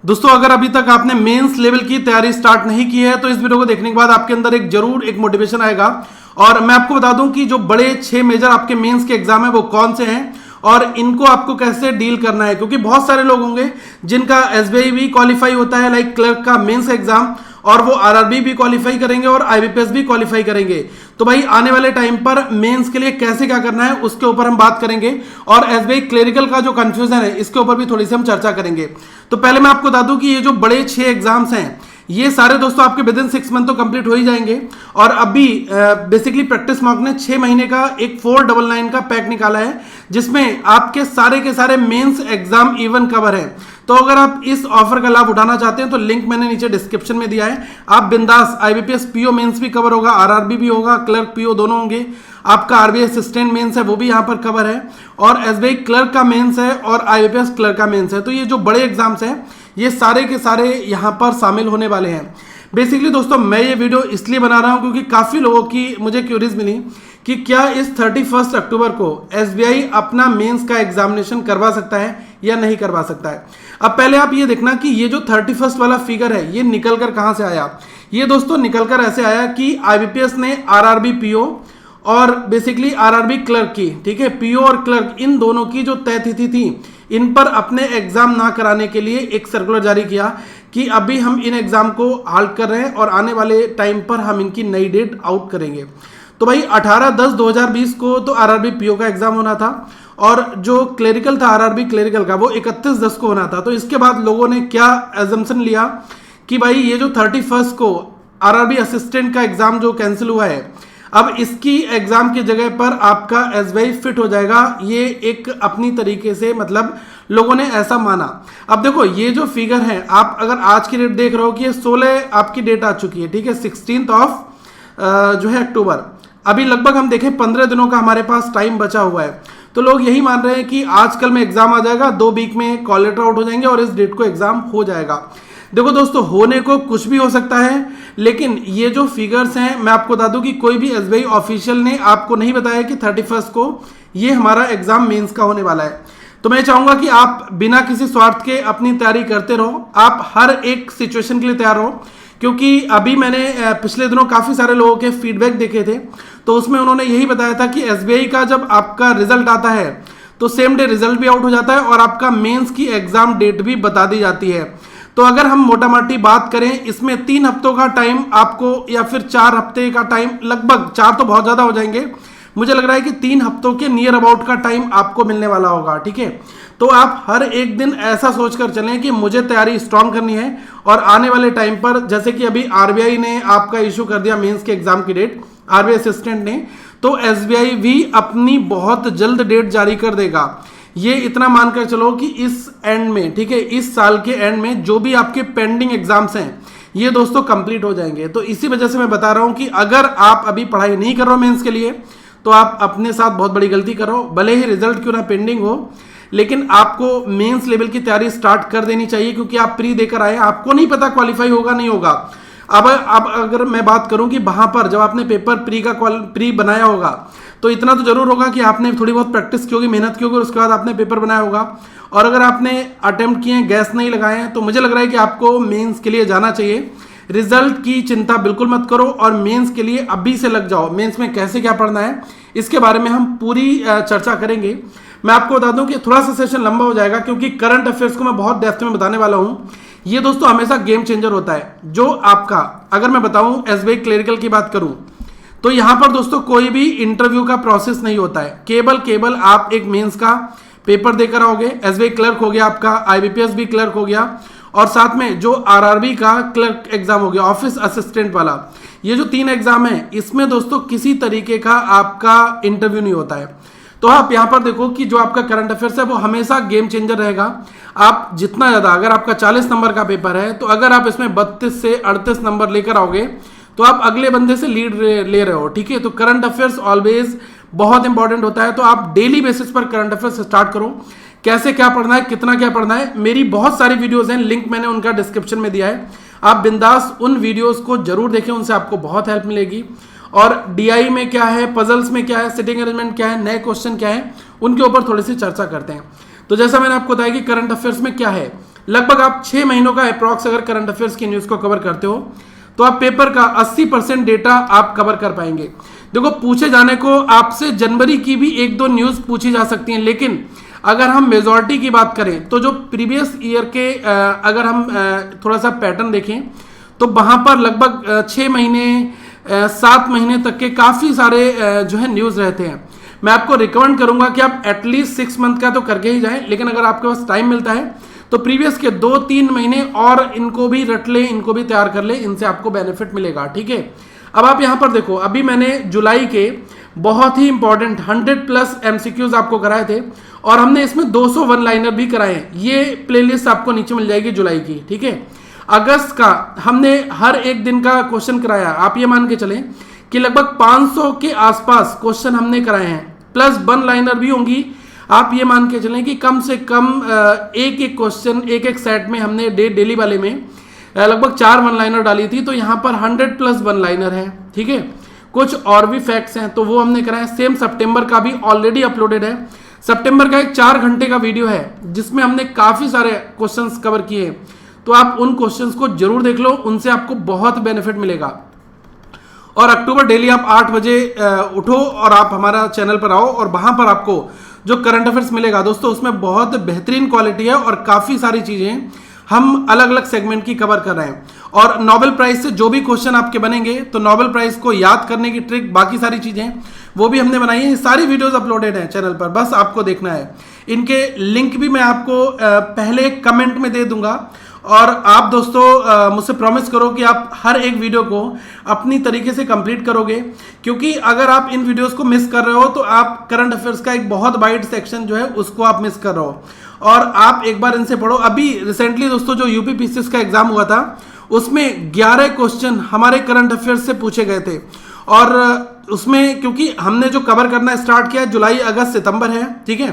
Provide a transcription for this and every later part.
दोस्तों अगर अभी तक आपने मेंस लेवल की तैयारी स्टार्ट नहीं की है तो इस वीडियो को देखने के बाद आपके अंदर जरूर एक मोटिवेशन आएगा। और मैं आपको बता दूं कि जो बड़े 6 मेजर आपके मेंस के एग्जाम है वो कौन से हैं और इनको आपको कैसे डील करना है, क्योंकि बहुत सारे लोग होंगे जिनका एसबीआई भी क्वालिफाई होता है लाइक क्लर्क का मेंस एग्जाम, और वो आरआरबी भी क्वालिफाई करेंगे और आईबीपीएस भी क्वालिफाई करेंगे। तो भाई आने वाले टाइम पर मेंस के लिए कैसे क्या करना है उसके ऊपर हम बात करेंगे, और एसबीआई क्लरिकल का जो कंफ्यूजन है इसके ऊपर भी थोड़ी सी हम चर्चा करेंगे। तो पहले मैं आपको बता दूं कि ये जो बड़े 6 एग्जाम्स हैं ये सारे दोस्तों आपके विद इन 6 मंथ तो कंप्लीट हो ही जाएंगे। और अभी बेसिकली प्रैक्टिस मार्क ने 6 महीने का एक 499 का पैक निकाला है जिसमें आपके सारे के सारे मेंस एग्जाम इवन कवर है। तो अगर आप इस ऑफर का लाभ उठाना चाहते हैं तो लिंक मैंने नीचे डिस्क्रिप्शन में दिया है, आप बिंदास आईबीपीएस पीओ मेंस भी कवर होगा, आरआरबी भी होगा, क्लर्क पीओ दोनों होंगे, आपका आरबीआई असिस्टेंट मेंस है वो भी यहाँ पर कवर है, और एसबीआई क्लर्क का मेंस है और आईबीपीएस क्लर्क का मेंस है। तो ये जो बड़े एग्जाम्स हैं ये सारे के सारे यहाँ पर शामिल होने वाले हैं। बेसिकली दोस्तों मैं ये वीडियो इसलिए बना रहा हूँ क्योंकि काफ़ी लोगों की मुझे क्यूरीज मिली कि क्या इस 31 अक्टूबर को एसबीआई अपना मेंस का एग्जामिनेशन करवा सकता है या नहीं करवा सकता है। अब पहले आप ये देखना कि ये जो 31 वाला फिगर है ये निकल कर कहाँ से आया। ये दोस्तों निकल कर ऐसे आया कि आईबीपीएस ने आरआरबी पीओ और बेसिकली आरआरबी क्लर्क की, ठीक है, पीओ और क्लर्क इन दोनों की जो तय तिथि थी इन पर अपने एग्जाम ना कराने के लिए एक सर्कुलर जारी किया कि अभी हम इन एग्जाम को हाल्ट कर रहे हैं और आने वाले टाइम पर हम इनकी नई डेट आउट करेंगे। तो भाई 18/10/2020 को तो आरआरबी पीओ का एग्जाम होना था और जो क्लेरिकल था आरआरबी क्लेरिकल का वो 31/10 को होना था। तो इसके बाद लोगों ने क्या एजम्पशन लिया कि भाई ये जो 31 को आरआरबी असिस्टेंट का एग्जाम जो कैंसिल हुआ है अब इसकी एग्जाम की जगह पर आपका एसबीआई फिट हो जाएगा। ये एक अपनी तरीके से मतलब लोगों ने ऐसा माना। अब देखो ये जो फिगर है आप अगर आज की डेट देख रहे हो कि ये 16 आपकी डेट आ चुकी है, ठीक है, 16 जो है अक्टूबर, अभी लगभग हम देखें 15 दिनों का हमारे पास टाइम बचा हुआ है। तो लोग यही मान रहे हैं कि आजकल में एग्जाम आ जाएगा, 2 वीक में कॉल लेटर आउट हो जाएंगे और इस डेट को एग्जाम हो जाएगा। देखो दोस्तों होने को कुछ भी हो सकता है, लेकिन ये जो फिगर्स हैं मैं आपको बता दूं कि कोई भी एसबीआई ऑफिशियल ने आपको नहीं बताया कि 31 को ये हमारा एग्जाम मेंस का होने वाला है। तो मैं चाहूंगा कि आप बिना किसी स्वार्थ के अपनी तैयारी करते रहो, आप हर एक सिचुएशन के लिए तैयार हो, क्योंकि अभी मैंने पिछले दिनों काफ़ी सारे लोगों के फीडबैक देखे थे तो उसमें उन्होंने यही बताया था कि एसबीआई का जब आपका रिजल्ट आता है तो सेम डे रिजल्ट भी आउट हो जाता है और आपका मेंस की एग्जाम डेट भी बता दी जाती है। तो अगर हम मोटा मोटी बात करें इसमें 3 हफ्तों का टाइम आपको या फिर 4 हफ्ते का टाइम, लगभग 4 तो बहुत ज़्यादा हो जाएंगे, मुझे लग रहा है कि 3 हफ्तों के नियर अबाउट का टाइम आपको मिलने वाला होगा, ठीक है। तो आप हर एक दिन ऐसा सोचकर चलें कि मुझे तैयारी स्ट्रांग करनी है और आने वाले टाइम पर जैसे कि अभी आरबीआई ने आपका इशू कर दिया मेंस के एग्जाम की डेट, आरबीआई असिस्टेंट ने, तो एसबीआई भी अपनी बहुत जल्द डेट जारी कर देगा। ये इतना मानकर चलो कि इस एंड में, ठीक है, इस साल के एंड में जो भी आपके पेंडिंग एग्जाम्स हैं ये दोस्तों कंप्लीट हो जाएंगे। तो इसी वजह से मैं बता रहा हूं कि अगर आप अभी पढ़ाई नहीं कर रहे हो मेंस के लिए तो आप अपने साथ बहुत बड़ी गलती करो। भले ही रिजल्ट क्यों ना पेंडिंग हो, लेकिन आपको मेंस लेवल की तैयारी स्टार्ट कर देनी चाहिए, क्योंकि आप प्री देकर आए, आपको नहीं पता क्वालिफाई होगा नहीं होगा। अब अगर मैं बात करूं कि वहां पर जब आपने पेपर प्री बनाया होगा तो इतना तो जरूर होगा कि आपने थोड़ी बहुत प्रैक्टिस की होगी, मेहनत की होगी, उसके बाद आपने पेपर बनाया होगा। और अगर आपने अटेम्प्ट किए गैस नहीं लगाए हैं तो मुझे लग रहा है कि आपको मेंस के लिए जाना चाहिए। रिजल्ट की चिंता बिल्कुल मत करो और मेंस के लिए अभी से लग जाओ। मेंस में कैसे क्या पढ़ना है इसके बारे में हम पूरी चर्चा करेंगे। मैं आपको बता दूं कि थोड़ा सा सेशन लंबा हो जाएगा क्योंकि करंट अफेयर्स को मैं बहुत डेप्थ में बताने वाला हूं। ये दोस्तों हमेशा गेम चेंजर होता है। जो आपका, अगर मैं बताऊं एसबीआई क्लरिकल की बात करूं तो यहां पर दोस्तों कोई भी इंटरव्यू का प्रोसेस नहीं होता है, केवल आप एक मेंस का पेपर देकर आओगे। एसबीआई क्लर्क हो गया आपका, आईबीपीएस भी क्लर्क हो गया, और साथ में जो आरआरबी का क्लर्क एग्जाम हो गया, ऑफिस असिस्टेंट वाला, ये जो 3 एग्जाम है इसमें दोस्तों किसी तरीके का आपका इंटरव्यू नहीं होता है। तो आप यहां पर देखो कि जो आपका करंट अफेयर्स है वो हमेशा गेम चेंजर रहेगा। आप जितना ज्यादा, अगर आपका 40 नंबर का पेपर है तो अगर आप इसमें 32 से 38 नंबर लेकर आओगे तो आप अगले बंदे से लीड ले रहे हो, ठीक है। तो करंट अफेयर्स ऑलवेज बहुत इंपॉर्टेंट होता है। तो आप डेली बेसिस पर करंट अफेयर्स स्टार्ट करो, कैसे क्या पढ़ना है, कितना क्या पढ़ना है। मेरी बहुत सारी वीडियोस हैं, लिंक मैंने उनका डिस्क्रिप्शन में दिया है, आप बिंदास उन वीडियोस को जरूर देखें, उनसे आपको बहुत हेल्प मिलेगी। और डीआई में क्या है, पजल्स में क्या है, सिटिंग अरेंजमेंट क्या है, नए क्वेश्चन क्या है, उनके ऊपर थोड़ी सी चर्चा करते हैं। तो जैसा मैंने आपको बताया कि करंट अफेयर्स में क्या है, लगभग आप 6 महीनों का अप्रॉक्स अगर करंट अफेयर्स की न्यूज़ को कवर करते हो तो आप पेपर का 80% डेटा आप कवर कर पाएंगे। देखो, पूछे जाने को आपसे जनवरी की भी 1-2 न्यूज़ पूछी जा सकती हैं, लेकिन अगर हम मेजॉरिटी की बात करें तो जो प्रीवियस ईयर के अगर हम थोड़ा सा पैटर्न देखें तो वहाँ पर लगभग 6 महीने 7 महीने तक के काफ़ी सारे जो है न्यूज़ रहते हैं। मैं आपको रिकमेंड करूँगा कि आप एटलीस्ट 6 मंथ का तो करके ही जाएं, लेकिन अगर आपके पास टाइम मिलता है तो प्रीवियस के 2-3 महीने और इनको भी रट ले, इनको भी तैयार कर ले, इनसे आपको बेनिफिट मिलेगा। ठीक है, अब आप यहाँ पर देखो, अभी मैंने जुलाई के बहुत ही इंपॉर्टेंट 100+ MCQs आपको कराए थे और हमने इसमें 200 वन लाइनर भी कराए हैं। ये प्लेलिस्ट आपको नीचे मिल जाएगी जुलाई की। ठीक है, अगस्त का हमने हर एक दिन का क्वेश्चन कराया। आप ये मान के चलें कि लगभग 500 के आसपास क्वेश्चन हमने कराए हैं, प्लस वन लाइनर भी होंगी। आप ये मान के चलें कि कम से कम एक एक क्वेश्चन एक एक सेट में हमने डेली वाले में लगभग 4 वन लाइनर डाली थी, तो यहाँ पर 100+ वन लाइनर है। ठीक है, कुछ और भी फैक्ट्स हैं तो वो हमने कराए। सेम सितंबर का भी ऑलरेडी अपलोडेड है। सितंबर का एक 4 घंटे का वीडियो है जिसमें हमने काफ़ी सारे क्वेश्चंस कवर किए हैं, तो आप उन क्वेश्चंस को जरूर देख लो, उनसे आपको बहुत बेनिफिट मिलेगा। और अक्टूबर डेली आप 8 बजे उठो और आप हमारा चैनल पर आओ और वहाँ पर आपको जो करंट अफेयर्स मिलेगा दोस्तों, उसमें बहुत बेहतरीन क्वालिटी है और काफ़ी सारी चीज़ें हम अलग अलग सेगमेंट की कवर कर रहे हैं। और नोबेल प्राइज से जो भी क्वेश्चन आपके बनेंगे तो नोबेल प्राइज को याद करने की ट्रिक, बाकी सारी चीज़ें वो भी हमने बनाई है। सारी वीडियोस अपलोडेड हैं चैनल पर, बस आपको देखना है। इनके लिंक भी मैं आपको पहले कमेंट में दे दूंगा। और आप दोस्तों मुझसे प्रॉमिस करो कि आप हर एक वीडियो को अपनी तरीके से कंप्लीट करोगे, क्योंकि अगर आप इन वीडियोस को मिस कर रहे हो तो आप करंट अफेयर्स का एक बहुत वाइड सेक्शन जो है उसको आप मिस कर रहे हो। और आप एक बार इनसे पढ़ो। अभी रिसेंटली दोस्तों जो यूपी पीसीएस का एग्जाम हुआ था उसमें 11 क्वेश्चन हमारे करंट अफेयर्स से पूछे गए थे। और उसमें क्योंकि हमने जो कवर करना स्टार्ट किया जुलाई अगस्त सितंबर है, ठीक है,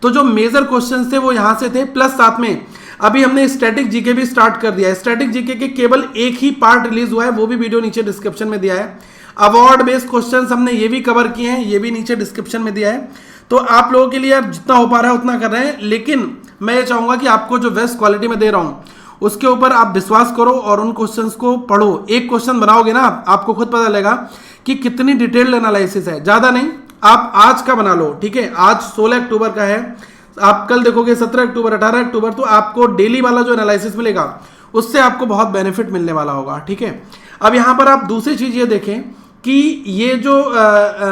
तो जो मेजर क्वेश्चन थे वो यहाँ से थे, प्लस साथ में अभी हमने स्टैटिक जीके भी स्टार्ट कर दिया है। स्टैटिक जीके के केवल एक ही पार्ट रिलीज हुआ है, वो भी वीडियो नीचे डिस्क्रिप्शन में दिया है। अवार्ड बेस्ड क्वेश्चंस हमने ये भी कवर किए हैं, ये भी नीचे डिस्क्रिप्शन में दिया है। तो आप लोगों के लिए यार जितना हो पा रहा है उतना कर रहे हैं, लेकिन मैं ये चाहूंगा कि आपको जो बेस्ट क्वालिटी में दे रहा हूँ उसके ऊपर आप विश्वास करो और उन क्वेश्चंस को पढ़ो। एक क्वेश्चन बनाओगे ना, आपको खुद पता लगेगा कि कितनी डिटेल्ड एनालिसिस है। ज़्यादा नहीं, आप आज का बना लो, ठीक है। आज 16 अक्टूबर का है, आप कल देखोगे 17 अक्टूबर 18 अक्टूबर, तो आपको डेली वाला जो एनालिसिस मिलेगा उससे आपको बहुत बेनिफिट मिलने वाला होगा, ठीक है। अब यहाँ पर आप दूसरी चीज़ ये देखें कि ये जो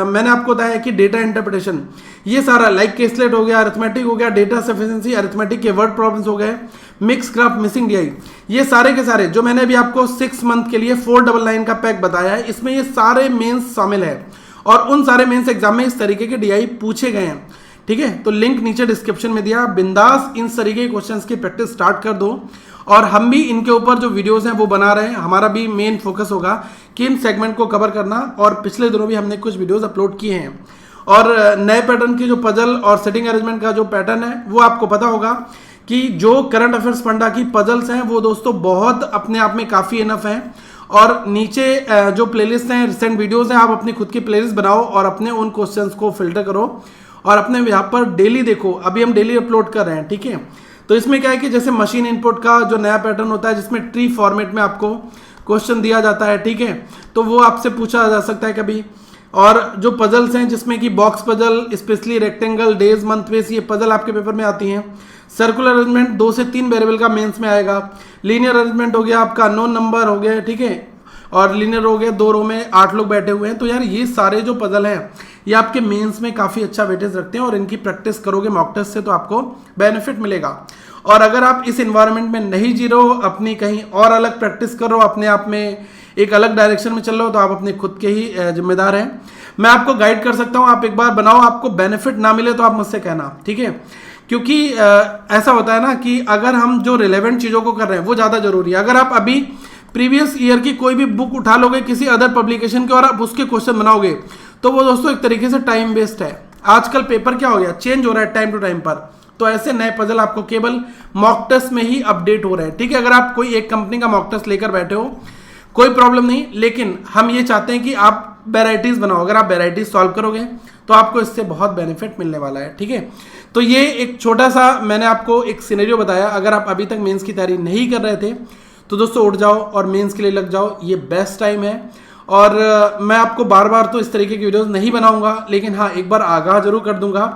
मैंने आपको बताया कि डेटा इंटरप्रिटेशन, ये सारा लाइक केसलेट हो गया, अरिथमेटिक हो गया, डेटा सफिशिएंसी, अरिथमेटिक के वर्ड प्रॉब्लम्स हो गए, मिक्स ग्राफ, मिसिंग डीआई, ये सारे के सारे जो मैंने अभी आपको 6 मंथ के लिए 499 का पैक बताया है, इसमें ये सारे मेंस शामिल है और उन सारे मेंस एग्जाम में इस तरीके के डीआई पूछे गए हैं, ठीक है। तो लिंक नीचे डिस्क्रिप्शन में दिया, बिंदास इन तरीके के क्वेश्चंस की प्रैक्टिस स्टार्ट कर दो। और हम भी इनके ऊपर जो वीडियोस हैं वो बना रहे हैं। हमारा भी मेन फोकस होगा कि इन सेगमेंट को कवर करना, और पिछले दिनों भी हमने कुछ वीडियोस अपलोड किए हैं। और नए पैटर्न की जो पजल और सेटिंग अरेंजमेंट का जो पैटर्न है वो आपको पता होगा कि जो करंट अफेयर्स फंडा की पजल्स हैं वो दोस्तों बहुत अपने आप में काफ़ी इनफ हैं। और नीचे जो प्लेलिस्ट हैं, रिसेंट वीडियोज़ हैं, आप अपनी खुद की प्लेलिस्ट बनाओ और अपने उन क्वेश्चंस को फिल्टर करो और अपने यहाँ पर डेली देखो। अभी हम डेली अपलोड कर रहे हैं, ठीक है। तो इसमें क्या है कि जैसे मशीन इनपुट का जो नया पैटर्न होता है जिसमें ट्री फॉर्मेट में आपको क्वेश्चन दिया जाता है, ठीक है, तो वो आपसे पूछा जा सकता है कभी। और जो पजल्स हैं जिसमें कि box puzzle, specially rectangle, days, month base, ये पजल आपके पेपर में आती हैं। सर्कुलर अरेंजमेंट 2 से 3 वेरिएबल का मेंस में आएगा। लीनियर अरेंजमेंट हो गया आपका, नॉन नंबर हो गया, ठीक है, और लीनियर हो गया 2 रो में 8 लोग बैठे हुए हैं। तो यार ये सारे जो पजल हैं ये आपके मेंस में काफ़ी अच्छा वेटेज रखते हैं और इनकी प्रैक्टिस करोगे मॉक टेस्ट से तो आपको बेनिफिट मिलेगा। और अगर आप इस इन्वायरमेंट में नहीं जी रहे हो, अपनी कहीं और अलग प्रैक्टिस करो, अपने आप में एक अलग डायरेक्शन में चल रहे हो, तो आप अपने खुद के ही जिम्मेदार हैं। मैं आपको गाइड कर सकता हूँ, आप एक बार बनाओ, आपको बेनिफिट ना मिले तो आप मुझसे कहना, ठीक है। क्योंकि ऐसा होता है ना कि अगर हम जो रिलेवेंट चीज़ों को कर रहे हैं वो ज़्यादा जरूरी है। अगर आप अभी प्रीवियस ईयर की कोई भी बुक उठा लोगे किसी अदर पब्लिकेशन के और आप उसके क्वेश्चन बनाओगे तो वो दोस्तों एक तरीके से टाइम वेस्ट है। आजकल पेपर क्या हो गया, चेंज हो रहा है टाइम टू टाइम पर, तो ऐसे नए पजल आपको केवल मॉक टेस्ट में ही अपडेट हो रहे हैं, ठीक है। अगर आप कोई एक कंपनी का मॉक टेस्ट लेकर बैठे हो कोई प्रॉब्लम नहीं, लेकिन हम ये चाहते हैं कि आप वेराइटीज बनाओ। अगर आप वेराइटीज सॉल्व करोगे तो आपको इससे बहुत बेनिफिट मिलने वाला है, ठीक है। तो ये एक छोटा सा मैंने आपको एक सिनेरियो बताया। अगर आप अभी तक मेंस की तैयारी नहीं कर रहे थे तो दोस्तों उठ जाओ और मेंस के लिए लग जाओ, ये बेस्ट टाइम है। और मैं आपको बार बार तो इस तरीके की वीडियोस नहीं बनाऊंगा, लेकिन हाँ एक बार आगाह जरूर कर दूंगा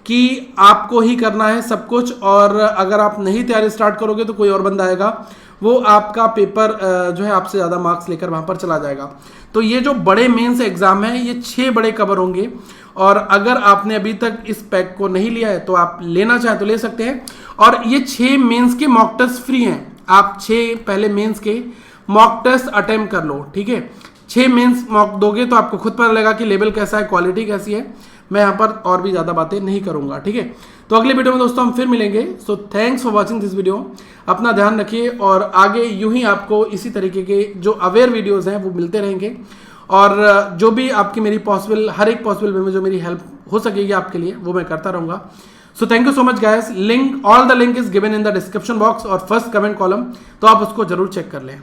कि आपको ही करना है सब कुछ। और अगर आप नहीं तैयारी स्टार्ट करोगे तो कोई और बंदा आएगा, वो आपका पेपर जो है आपसे ज़्यादा मार्क्स लेकर वहाँ पर चला जाएगा। तो ये जो बड़े मेंस एग्जाम है ये 6 बड़े कवर होंगे। और अगर आपने अभी तक इस पैक को नहीं लिया है तो आप लेना चाहें तो ले सकते हैं। और ये 6 मेंस के मॉक टेस्ट फ्री हैं। आप 6 पहले मेंस के मॉक टेस्ट अटेम्प्ट कर लो, ठीक है। 6 मेंस मॉक दोगे तो आपको खुद पता लगेगा कि लेवल कैसा है, क्वालिटी कैसी है। मैं यहाँ पर और भी ज़्यादा बातें नहीं करूँगा, ठीक है। तो अगले वीडियो में दोस्तों हम फिर मिलेंगे। So thanks for watching this video. अपना ध्यान रखिए और आगे यूं ही आपको इसी तरीके के जो अवेयर वीडियोज़ हैं वो मिलते रहेंगे। और जो भी आपकी मेरी पॉसिबल हर एक पॉसिबल वे में जो मेरी हेल्प हो सकेगी आपके लिए वो मैं करता रहूँगा। So thank you so much guys. Link all the link is given in the description box और फर्स्ट कमेंट कॉलम, तो आप उसको जरूर चेक कर लें।